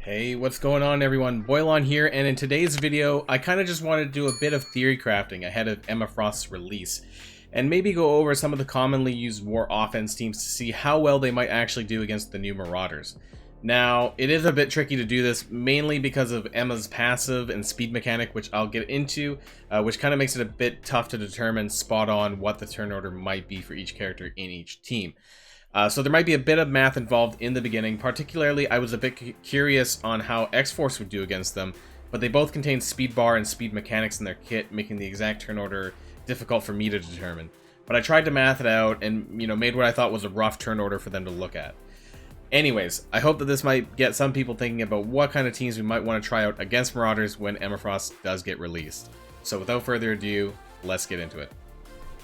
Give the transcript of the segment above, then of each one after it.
Hey, what's going on everyone? Boylon here, and in today's video, I kind of just wanted to do a bit of theory crafting ahead of Emma Frost's release, and maybe go over some of the commonly used war offense teams to see how well they might actually do against the new Marauders. Now, it is a bit tricky to do this, mainly because of Emma's passive and speed mechanic, which I'll get into, which kind of makes it a bit tough to determine spot on what the turn order might be for each character in each team. So there might be a bit of math involved in the beginning. Particularly, I was a bit curious on how X-Force would do against them, but they both contain speed bar and speed mechanics in their kit, making the exact turn order difficult for me to determine. But I tried to math it out and, made what I thought was a rough turn order for them to look at. Anyways, I hope that this might get some people thinking about what kind of teams we might want to try out against Marauders when Emma Frost does get released. So without further ado, let's get into it.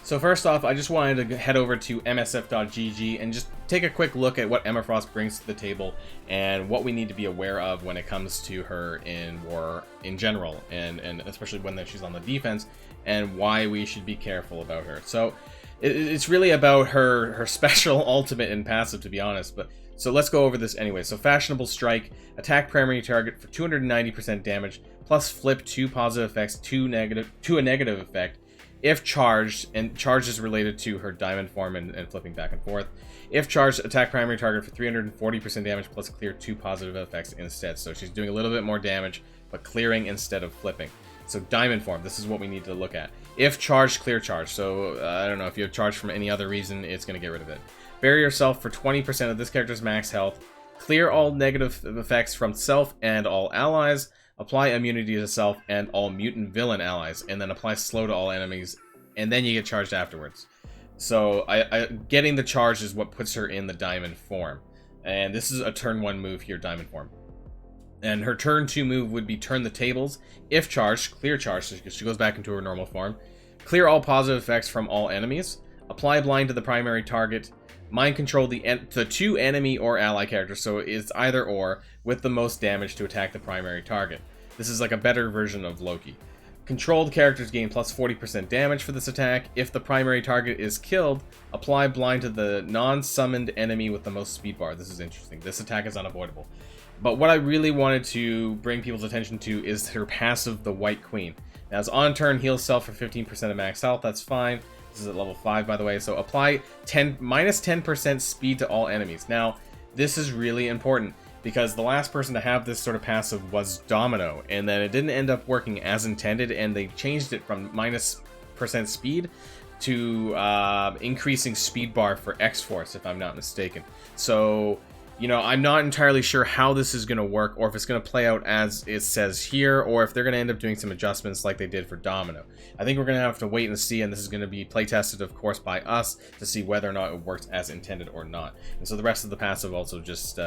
So first off, I just wanted to head over to msf.gg and just take a quick look at what Emma Frost brings to the table and what we need to be aware of when it comes to her in war in general, and especially when she's on the defense, and why we should be careful about her. So it's really about her special ultimate and passive, to be honest, but so let's go over this anyway. So Fashionable Strike, attack primary target for 290% damage, plus flip 2 positive effects to a negative effect, if charged, and charge is related to her diamond form and flipping back and forth. If charged, attack primary target for 340% damage plus clear 2 positive effects instead. So she's doing a little bit more damage, but clearing instead of flipping. So diamond form, this is what we need to look at. If charged, clear charge. So I don't know, if you have charged from any other reason, it's going to get rid of it. Bury yourself for 20% of this character's max health. Clear all negative effects from self and all allies. Apply immunity to self and all mutant villain allies, and then apply slow to all enemies, and then you get charged afterwards. So getting the charge is what puts her in the diamond form, and this is a turn 1 move here, diamond form. And her turn 2 move would be turn the tables. If charged, clear charge, so she goes back into her normal form. Clear all positive effects from all enemies. Apply blind to the primary target. Mind control the 2 enemy or ally characters, so it's either or, with the most damage to attack the primary target. This is like a better version of Loki. Controlled characters gain plus 40% damage for this attack. If the primary target is killed, apply blind to the non-summoned enemy with the most speed bar. This is interesting. This attack is unavoidable. But what I really wanted to bring people's attention to is her passive, the White Queen. Now, it's on turn, heals self for 15% of max health. That's fine. This is at level 5, by the way. So apply minus 10% speed to all enemies. Now, this is really important, because the last person to have this sort of passive was Domino, and then it didn't end up working as intended, and they changed it from minus % speed to increasing speed bar for X-Force, if I'm not mistaken. So, I'm not entirely sure how this is going to work, or if it's going to play out as it says here, or if they're going to end up doing some adjustments like they did for Domino. I think we're going to have to wait and see, and this is going to be play tested, of course, by us to see whether or not it works as intended or not. And so the rest of the passive also just...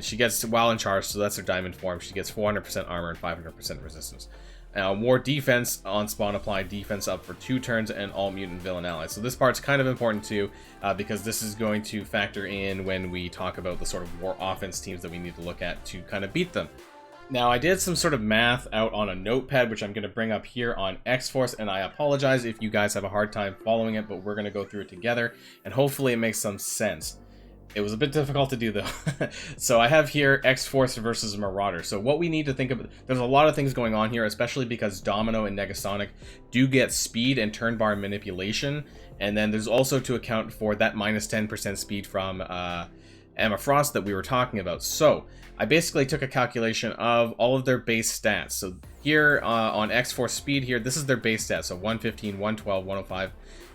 she gets while in charge, so that's her diamond form. She gets 400% armor and 500% resistance. More defense on spawn, apply defense up for 2 turns and all mutant villain allies. So this part's kind of important too, because this is going to factor in when we talk about the sort of war offense teams that we need to look at to kind of beat them. Now, I did some sort of math out on a notepad, which I'm going to bring up here on X-Force, and I apologize if you guys have a hard time following it, but we're going to go through it together, and hopefully it makes some sense. It was a bit difficult to do, though. So I have here X-Force versus Marauder. So what we need to think about, there's a lot of things going on here, especially because Domino and Negasonic do get speed and turn bar manipulation. And then there's also to account for that minus 10% speed from Emma Frost that we were talking about. So I basically took a calculation of all of their base stats. So here on X-Force speed here, this is their base stats. So 115, 112, 105,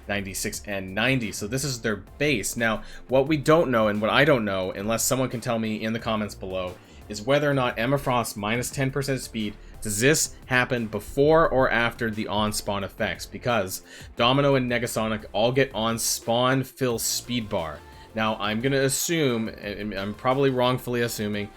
96, and 90. So this is their base. Now, what we don't know, and what I don't know, unless someone can tell me in the comments below, is whether or not Emma Frost minus 10% speed, does this happen before or after the on-spawn effects? Because Domino and Negasonic all get on-spawn fill speed bar. Now, I'm going to assume, and I'm probably wrongfully assuming,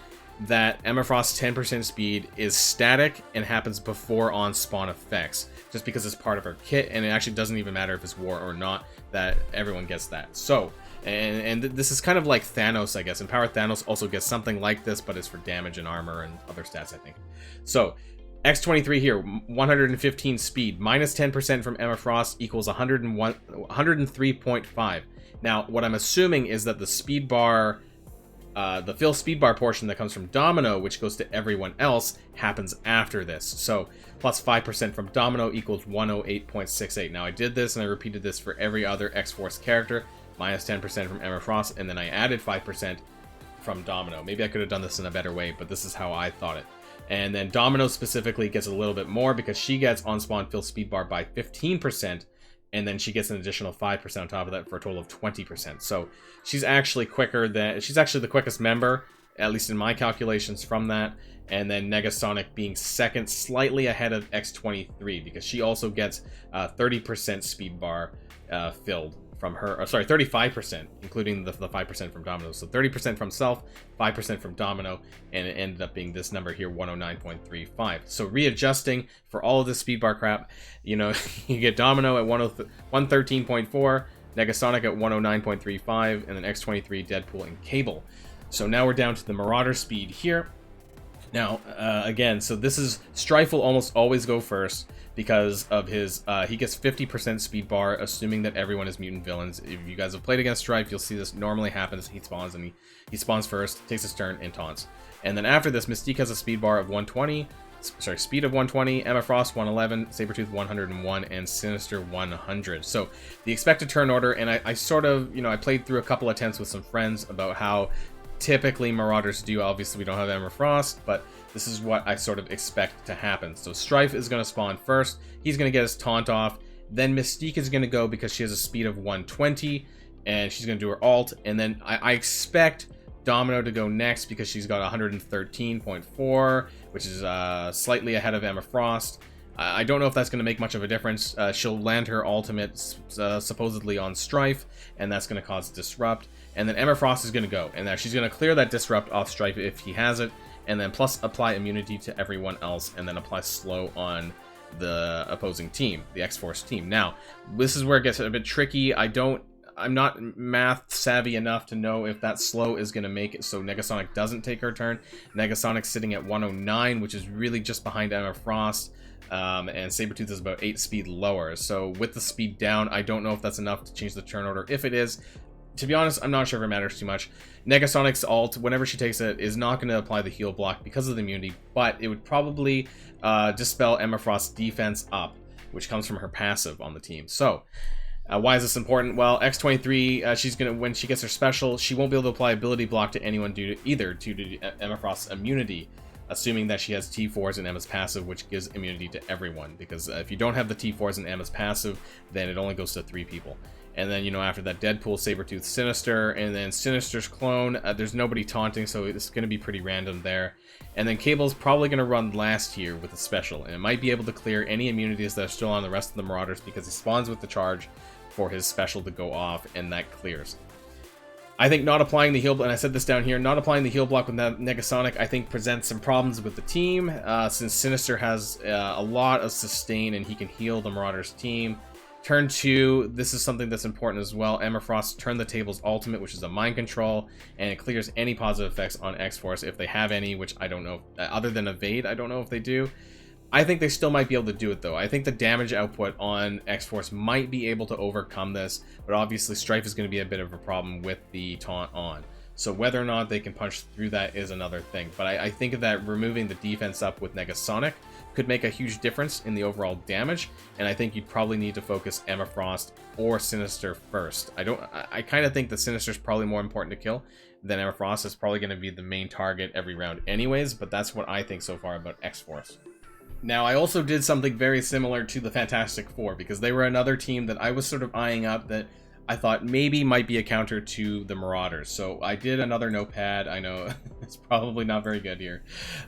that Emma Frost's 10% speed is static and happens before on-spawn effects, just because it's part of her kit, and it actually doesn't even matter if it's war or not, that everyone gets that. So, and this is kind of like Thanos, I guess. Empowered Thanos also gets something like this, but it's for damage and armor and other stats, I think. So, X23 here, 115 speed, minus 10% from Emma Frost equals 103.5. Now, what I'm assuming is that the speed bar The fill speed bar portion that comes from Domino, which goes to everyone else, happens after this. So plus 5% from Domino equals 108.68. Now I did this and I repeated this for every other X-Force character, minus 10% from Emma Frost, and then I added 5% from Domino. Maybe I could have done this in a better way, but this is how I thought it. And then Domino specifically gets a little bit more because she gets on spawn fill speed bar by 15%, and then she gets an additional 5% on top of that for a total of 20%. So she's actually she's actually the quickest member, at least in my calculations from that. And then Negasonic being second, slightly ahead of X23, because she also gets 30% speed bar filled from her, 35%, including the 5% from Domino. So 30% from Self, 5% from Domino, and it ended up being this number here, 109.35. So readjusting for all of this speed bar crap, you know, you get Domino at 113.4, Negasonic at 109.35, and then X23, Deadpool, and Cable. So now we're down to the Marauder speed here. Now, again, so this is, Strife will almost always go first because of his, he gets 50% speed bar, assuming that everyone is mutant villains. If you guys have played against Strife, you'll see this normally happens. He spawns, and he spawns first, takes his turn, and taunts. And then after this, Mystique has a speed bar of 120, speed of 120, Emma Frost 111, Sabretooth 101, and Sinister 100. So the expected turn order, and I sort of, you know, I played through a couple attempts with some friends about how typically Marauders do. Obviously we don't have Emma Frost, but this is what I sort of expect to happen. So Strife is going to spawn first, he's going to get his taunt off, then Mystique is going to go because she has a speed of 120, and she's going to do her ult, and then I expect Domino to go next because she's got 113.4, which is slightly ahead of Emma Frost. I don't know if that's going to make much of a difference. She'll land her ultimate supposedly on Strife, and that's going to cause Disrupt. And then Emma Frost is going to go, and now she's going to clear that Disrupt off Strife if he has it, and then plus apply immunity to everyone else, and then apply slow on the opposing team, the X-Force team. Now, this is where it gets a bit tricky. I'm not math savvy enough to know if that slow is going to make it so Negasonic doesn't take her turn. Negasonic's sitting at 109, which is really just behind Emma Frost, and Sabretooth is about 8 speed lower. So with the speed down, I don't know if that's enough to change the turn order. If it is, to be honest, I'm not sure if it matters too much. Negasonic's ult, whenever she takes it, is not going to apply the heal block because of the immunity, but it would probably dispel Emma Frost's defense up, which comes from her passive on the team. So why is this important? Well, X23, she's gonna, when she gets her special, she won't be able to apply ability block to anyone due to Emma Frost's immunity, assuming that she has T4s in Emma's passive, which gives immunity to everyone. Because if you don't have the T4s in Emma's passive, then it only goes to 3 people. And then, you know, after that, Deadpool, Sabretooth, Sinister, and then Sinister's clone. There's nobody taunting, so it's going to be pretty random there. And then Cable's probably going to run last here with a special, and it might be able to clear any immunities that are still on the rest of the Marauders because he spawns with the charge for his special to go off, and that clears. I think not applying the heal block, and I said this down here, not applying the heal block with Negasonic, I think presents some problems with the team, since Sinister has a lot of sustain and he can heal the Marauders team. Turn 2, this is something that's important as well. Emma Frost Turn the Table's ultimate, which is a mind control, and it clears any positive effects on X-Force if they have any, which I don't know. Other than evade, I don't know if they do. I think they still might be able to do it, though. I think the damage output on X-Force might be able to overcome this, but obviously Strife is going to be a bit of a problem with the taunt on. So whether or not they can punch through that is another thing. But I think that removing the defense up with Negasonic could make a huge difference in the overall damage, and I think you'd probably need to focus Emma Frost or Sinister first. I kind of think that Sinister's probably more important to kill than Emma Frost. Is probably going to be the main target every round anyways, but that's what I think so far about X-Force. Now, I also did something very similar to the Fantastic Four, because they were another team that I was sort of eyeing up that I thought maybe might be a counter to the Marauders. So I did another notepad, I know it's probably not very good here,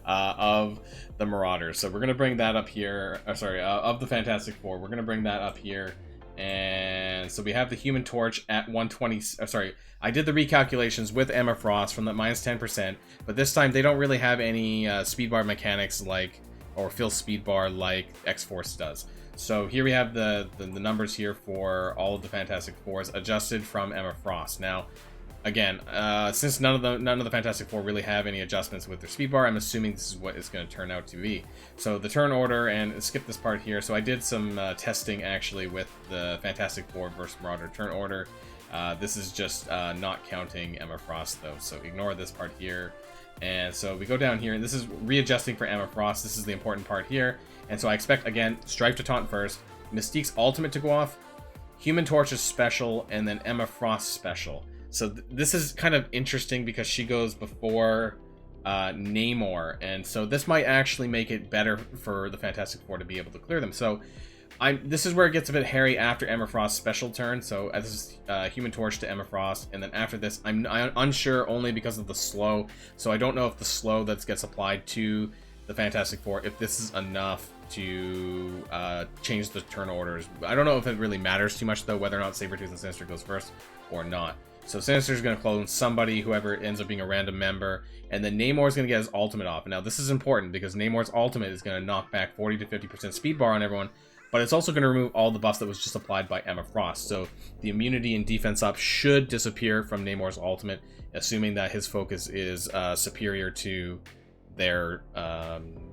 of the Marauders. So we're going to bring that up here, of the Fantastic Four. We're going to bring that up here. And so we have the Human Torch at 120, I did the recalculations with Emma Frost from that minus 10%, but this time they don't really have any speed bar mechanics or fill speed bar like X-Force does. So here we have the numbers here for all of the Fantastic Fours adjusted from Emma Frost. Now, again, since none of the Fantastic Four really have any adjustments with their speed bar, I'm assuming this is what it's going to turn out to be. So the turn order, and skip this part here. So I did some testing actually with the Fantastic Four versus Marauder turn order. This is just not counting Emma Frost, though, so ignore this part here. And so we go down here, and this is readjusting for Emma Frost. This is the important part here. And so I expect, again, Strife to taunt first, Mystique's ultimate to go off, Human Torch's special, and then Emma Frost's special. So this is kind of interesting because she goes before Namor, and so this might actually make it better for the Fantastic Four to be able to clear them. So this is where it gets a bit hairy after Emma Frost's special turn. So this is Human Torch to Emma Frost, and then after this, I'm unsure only because of the slow. So I don't know if the slow that gets applied to the Fantastic Four, if this is enough to change the turn orders. I don't know if it really matters too much, though, whether or not Sabretooth and Sinister goes first or not. So Sinister's going to clone somebody, whoever ends up being a random member, and then Namor's going to get his ultimate off. And now this is important because Namor's ultimate is going to knock back 40 to 50% speed bar on everyone, but it's also going to remove all the buffs that was just applied by Emma Frost. So the immunity and defense up should disappear from Namor's ultimate, assuming that his focus is superior to their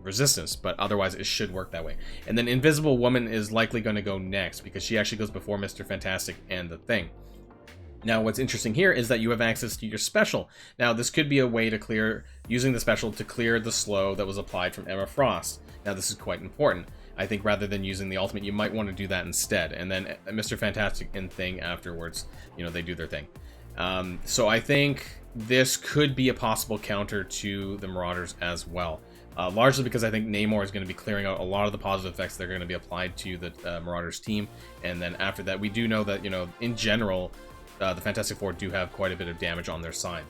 resistance, but otherwise it should work that way. And then Invisible Woman is likely going to go next because she actually goes before Mr. Fantastic and the Thing. Now, what's interesting here is that you have access to your special. Now, this could be a way to clear, using the special to clear the slow that was applied from Emma Frost. Now, this is quite important. I think rather than using the ultimate, you might want to do that instead. And then Mr. Fantastic and Thing afterwards, you know, they do their thing. So I think this could be a possible counter to the Marauders as well. Largely because I think Namor is going to be clearing out a lot of the positive effects that are going to be applied to the Marauders team. And then after that, we do know that, you know, in general, the Fantastic Four do have quite a bit of damage on their side.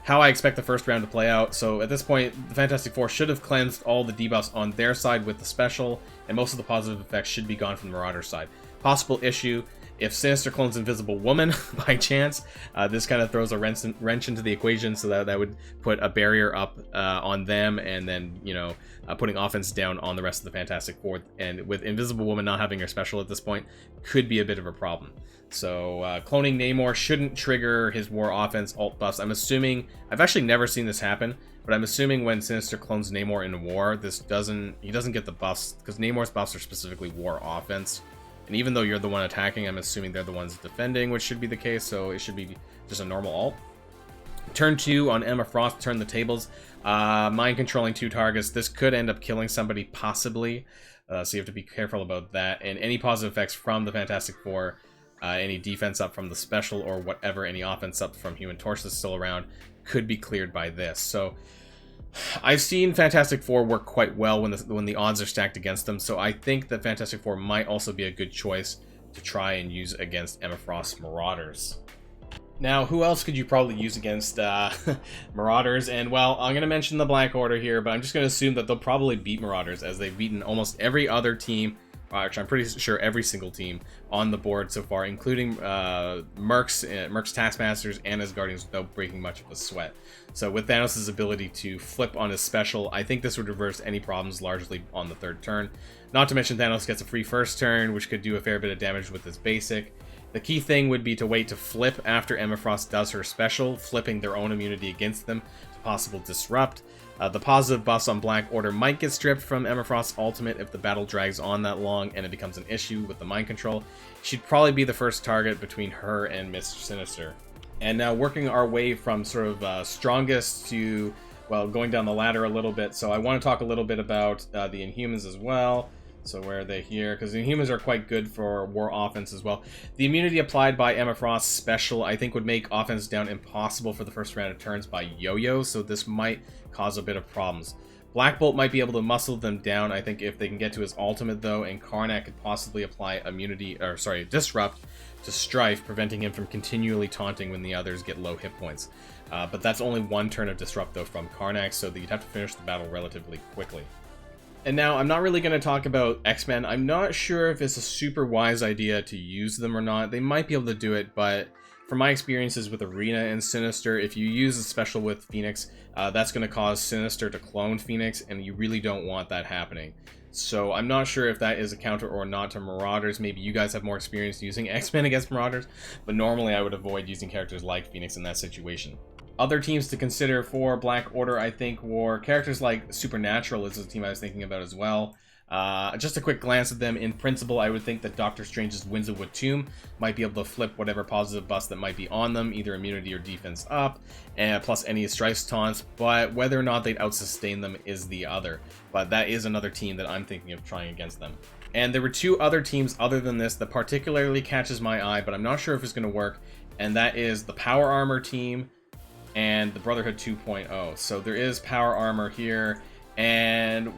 How I expect the first round to play out. So at this point, the Fantastic Four should have cleansed all the debuffs on their side with the special, and most of the positive effects should be gone from the Marauder side. Possible issue, if Sinister clones Invisible Woman by chance, this kind of throws a wrench into the equation, so that would put a barrier up on them, and then, you know, putting offense down on the rest of the Fantastic Four. And with Invisible Woman not having her special at this point, could be a bit of a problem. So cloning Namor shouldn't trigger his war offense alt buffs. I'm assuming, I've actually never seen this happen, but I'm assuming when Sinister clones Namor in war, he doesn't get the buffs, because Namor's buffs are specifically war offense. And even though you're the one attacking, I'm assuming they're the ones defending, which should be the case, so it should be just a normal alt. Turn 2 on Emma Frost, turn the tables. Mind controlling 2 targets. This could end up killing somebody, possibly. So you have to be careful about that. And any positive effects from the Fantastic Four, any defense up from the special, or whatever, any offense up from Human Torch that's still around, could be cleared by this. So I've seen Fantastic Four work quite well when the odds are stacked against them, so I think that Fantastic Four might also be a good choice to try and use against Emma Frost's Marauders. Now, who else could you probably use against Marauders? And, well, I'm going to mention the Black Order here, but I'm just going to assume that they'll probably beat Marauders, as they've beaten almost every other team, actually I'm pretty sure every single team on the board so far, including Merc's Taskmasters and his Guardians, without breaking much of a sweat. So with Thanos' ability to flip on his special, I think this would reverse any problems largely on the third turn. Not to mention Thanos gets a free first turn, which could do a fair bit of damage with his basic. The key thing would be to wait to flip after Emma Frost does her special, flipping their own immunity against them to possible disrupt. The positive buffs on Black Order might get stripped from Emma Frost's ultimate if the battle drags on that long and it becomes an issue with the mind control. She'd probably be the first target between her and Mr. Sinister. And now working our way from sort of strongest to, well, going down the ladder a little bit. So I want to talk a little bit about the Inhumans as well. So where are they here? Because the Inhumans are quite good for war offense as well. The immunity applied by Emma Frost's special, I think, would make offense down impossible for the first round of turns by Yo-Yo, so this might cause a bit of problems. Black Bolt might be able to muscle them down, I think, if they can get to his ultimate, though, and Karnak could possibly apply disrupt to Strife, preventing him from continually taunting when the others get low hit points. But that's only one turn of disrupt, though, from Karnak, so that you'd have to finish the battle relatively quickly. And now, I'm not really going to talk about X-Men. I'm not sure if it's a super wise idea to use them or not. They might be able to do it, but from my experiences with Arena and Sinister, if you use a special with Phoenix, that's going to cause Sinister to clone Phoenix, and you really don't want that happening. So I'm not sure if that is a counter or not to Marauders. Maybe you guys have more experience using X-Men against Marauders, but normally I would avoid using characters like Phoenix in that situation. Other teams to consider for Black Order, I think, were characters like Supernatural is a team I was thinking about as well. Just a quick glance at them. In principle, I would think that Doctor Strange's Winds of Tomb might be able to flip whatever positive buffs that might be on them, either immunity or defense up, and plus any strikes taunts, but whether or not they'd out-sustain them is the other. But that is another team that I'm thinking of trying against them. And there were two other teams other than this that particularly catches my eye, but I'm not sure if it's going to work, and that is the Power Armor team and the Brotherhood 2.0. So there is Power Armor here, and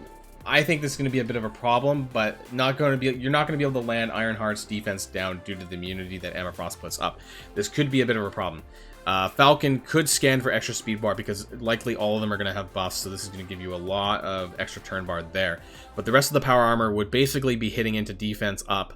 I think this is going to be a bit of a problem, but you're not going to be able to land Ironheart's defense down due to the immunity that Emma Frost puts up. This could be a bit of a problem. Falcon could scan for extra speed bar because likely all of them are going to have buffs, so this is going to give you a lot of extra turn bar there. But the rest of the Power Armor would basically be hitting into defense up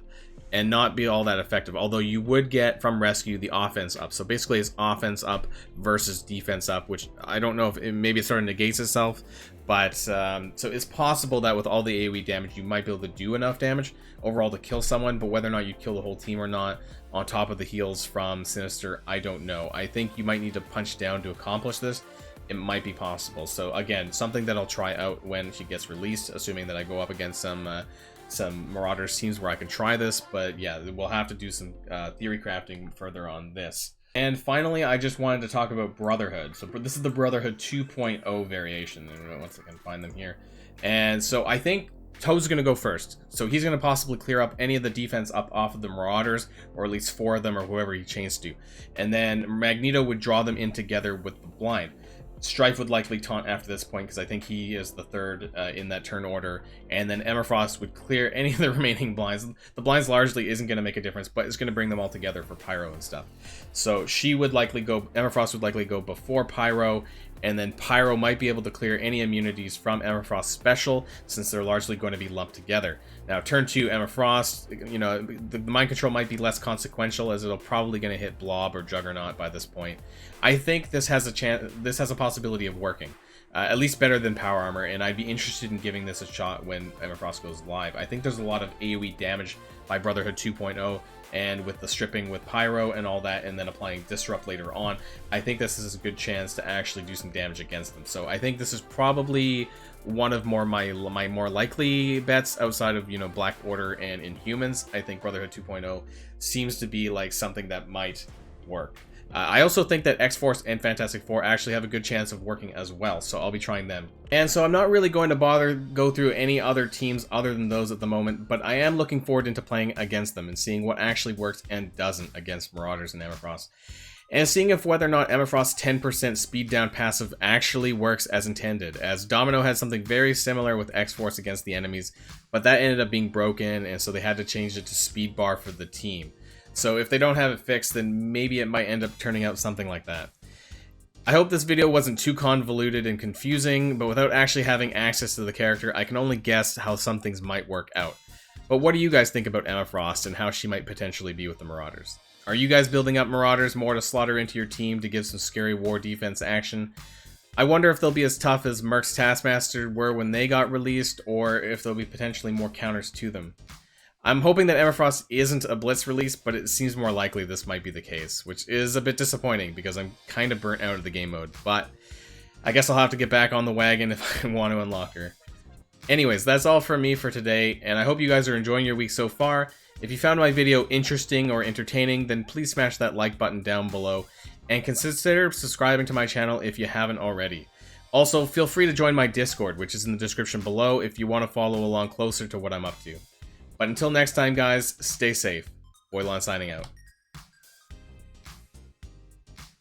and not be all that effective, although you would get from Rescue the offense up. So basically it's offense up versus defense up, which I don't know if maybe it sort of negates itself, but so it's possible that with all the AoE damage you might be able to do enough damage overall to kill someone, but whether or not you kill the whole team or not on top of the heals from Sinister, I don't know. I think you might need to punch down to accomplish this. It might be possible. So again, something that I'll try out when she gets released, assuming that I go up against some Marauders teams where I can try this, but yeah, we'll have to do some theory crafting further on this. And finally, I just wanted to talk about Brotherhood. So this is the Brotherhood 2.0 variation, and once I can find them here. And so I think Toad's going to go first. So he's going to possibly clear up any of the defense up off of the Marauders, or at least 4 of them, or whoever he chains to. And then Magneto would draw them in together with the blind. Strife would likely taunt after this point because I think he is the third in that turn order, and then Emma Frost would clear any of the remaining blinds. The blinds largely isn't going to make a difference, but it's going to bring them all together for Pyro and stuff. So she would likely go, Emma Frost would likely go before Pyro, and then Pyro might be able to clear any immunities from Emma Frost's special, since they're largely going to be lumped together. Now, turn 2, Emma Frost, you know, the mind control might be less consequential, as it'll probably going to hit Blob or Juggernaut by this point. I think this has a chance, this has a possibility of working. At least better than Power Armor, and I'd be interested in giving this a shot when Emma Frost goes live. I think there's a lot of AoE damage by Brotherhood 2.0, and with the stripping with Pyro and all that, and then applying Disrupt later on, I think this is a good chance to actually do some damage against them. So I think this is probably one of my more likely bets outside of, you know, Black Order and Inhumans. I think Brotherhood 2.0 seems to be like something that might work. I also think that X-Force and Fantastic Four actually have a good chance of working as well, so I'll be trying them. And so I'm not really going to go through any other teams other than those at the moment, but I am looking forward into playing against them and seeing what actually works and doesn't against Marauders and Emma Frost. And seeing if whether or not Emma Frost's 10% speed down passive actually works as intended, as Domino had something very similar with X-Force against the enemies, but that ended up being broken, and so they had to change it to speed bar for the team. So if they don't have it fixed, then maybe it might end up turning out something like that. I hope this video wasn't too convoluted and confusing, but without actually having access to the character, I can only guess how some things might work out. But what do you guys think about Emma Frost and how she might potentially be with the Marauders? Are you guys building up Marauders more to slaughter into your team to give some scary war defense action? I wonder if they'll be as tough as Merc's Taskmaster were when they got released, or if there'll be potentially more counters to them. I'm hoping that Emma Frost isn't a Blitz release, but it seems more likely this might be the case, which is a bit disappointing because I'm kind of burnt out of the game mode, but I guess I'll have to get back on the wagon if I want to unlock her. Anyways, that's all from me for today, and I hope you guys are enjoying your week so far. If you found my video interesting or entertaining, then please smash that like button down below, and consider subscribing to my channel if you haven't already. Also, feel free to join my Discord, which is in the description below if you want to follow along closer to what I'm up to. But until next time, guys, stay safe. Boylon signing out.